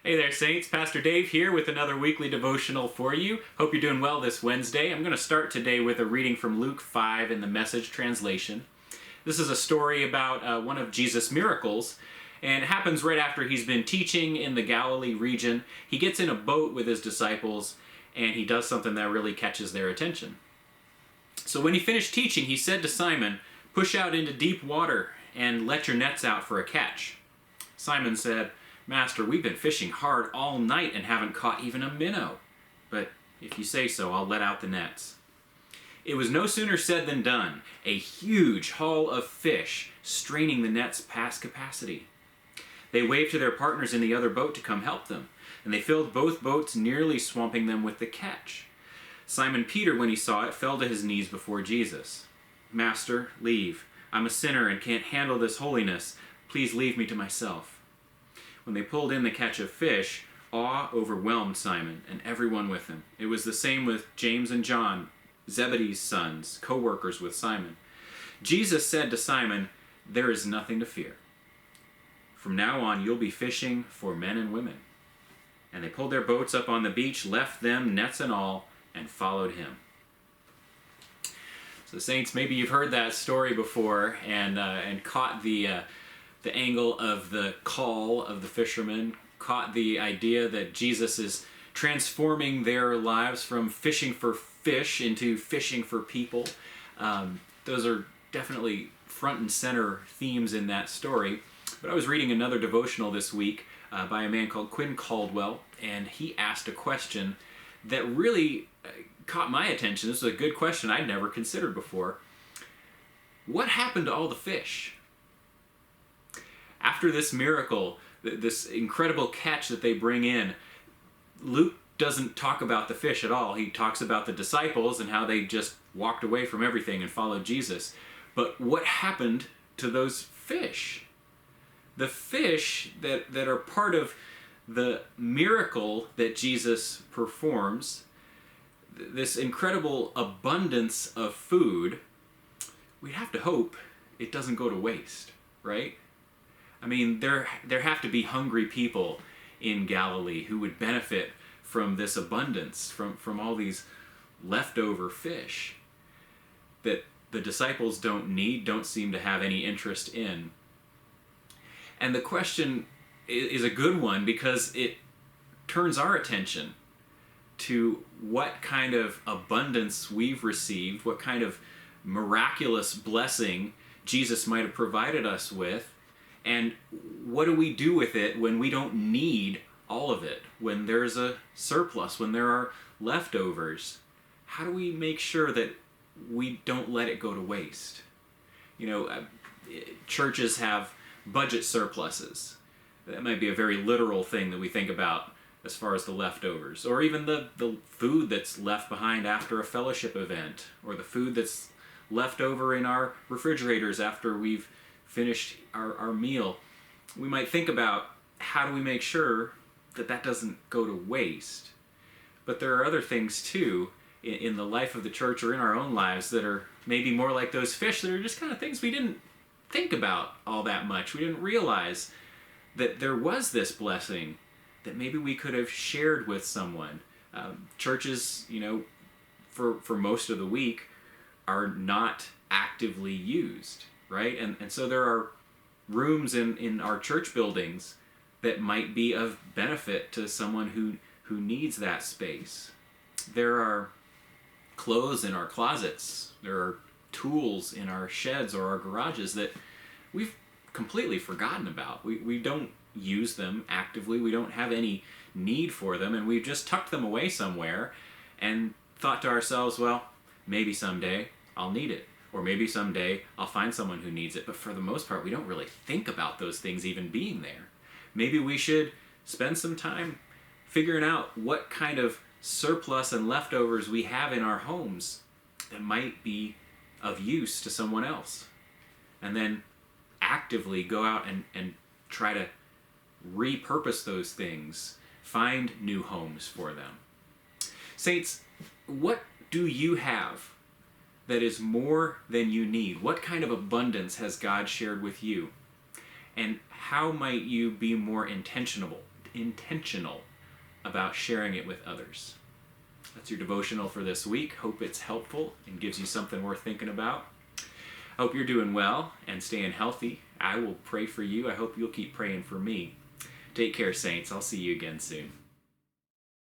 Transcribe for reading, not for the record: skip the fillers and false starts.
Hey there, Saints. Pastor Dave here with another weekly devotional for you. Hope you're doing well this Wednesday. I'm going to start today with a reading from Luke 5 in the Message translation. This is a story about one of Jesus' miracles, and it happens right after he's been teaching in the Galilee region. He gets in a boat with his disciples, and he does something that really catches their attention. So when he finished teaching, he said to Simon, "Push out into deep water and let your nets out for a catch." Simon said, "Master, we've been fishing hard all night and haven't caught even a minnow. But if you say so, I'll let out the nets." It was no sooner said than done. A huge haul of fish, straining the nets past capacity. They waved to their partners in the other boat to come help them, and they filled both boats, nearly swamping them with the catch. Simon Peter, when he saw it, fell to his knees before Jesus. "Master, leave. I'm a sinner and can't handle this holiness. Please leave me to myself." When they pulled in the catch of fish, awe overwhelmed Simon and everyone with him. It was the same with James and John, Zebedee's sons, co-workers with Simon. Jesus said to Simon, "There is nothing to fear. From now on, you'll be fishing for men and women." And they pulled their boats up on the beach, left them, nets and all, and followed him. So, Saints, maybe you've heard that story before and caught the angle of the call of the fishermen, caught the idea that Jesus is transforming their lives from fishing for fish into fishing for people. Those are definitely front and center themes in that story. But I was reading another devotional this week by a man called Quinn Caldwell, and he asked a question that really caught my attention. This is a good question I'd never considered before. What happened to all the fish? After this miracle, this incredible catch that they bring in, Luke doesn't talk about the fish at all. He talks about the disciples and how they just walked away from everything and followed Jesus. But what happened to those fish? The fish that are part of the miracle that Jesus performs, this incredible abundance of food, we have to hope it doesn't go to waste, right? I mean, there have to be hungry people in Galilee who would benefit from this abundance, from all these leftover fish that the disciples don't seem to have any interest in. And the question is a good one because it turns our attention to what kind of abundance we've received, what kind of miraculous blessing Jesus might have provided us with, and what do we do with it when we don't need all of it, when there's a surplus, when there are leftovers? How do we make sure that we don't let it go to waste? You know, churches have budget surpluses. That might be a very literal thing that we think about as far as the leftovers, or even the food that's left behind after a fellowship event, or the food that's left over in our refrigerators after we've finished our meal. We might think about how do we make sure that that doesn't go to waste. But there are other things too in the life of the church or in our own lives that are maybe more like those fish that are just kind of things we didn't think about all that much. We didn't realize that there was this blessing that maybe we could have shared with someone. Churches, for most of the week are not actively used, right? And so there are rooms in our church buildings that might be of benefit to someone who needs that space. There are clothes in our closets. There are tools in our sheds or our garages that we've completely forgotten about. We don't use them actively. We don't have any need for them, and we've just tucked them away somewhere and thought to ourselves, well, maybe someday I'll need it. Or maybe someday I'll find someone who needs it. But for the most part, we don't really think about those things even being there. Maybe we should spend some time figuring out what kind of surplus and leftovers we have in our homes that might be of use to someone else. And then actively go out and try to repurpose those things, find new homes for them. Saints, what do you have that is more than you need? What kind of abundance has God shared with you? And how might you be more intentional intentional about sharing it with others. That's your devotional for this week. Hope it's helpful and gives you something worth thinking about. Hope you're doing well and staying healthy. I will pray for you. I hope you'll keep praying for me. Take care, saints. I'll see you again soon.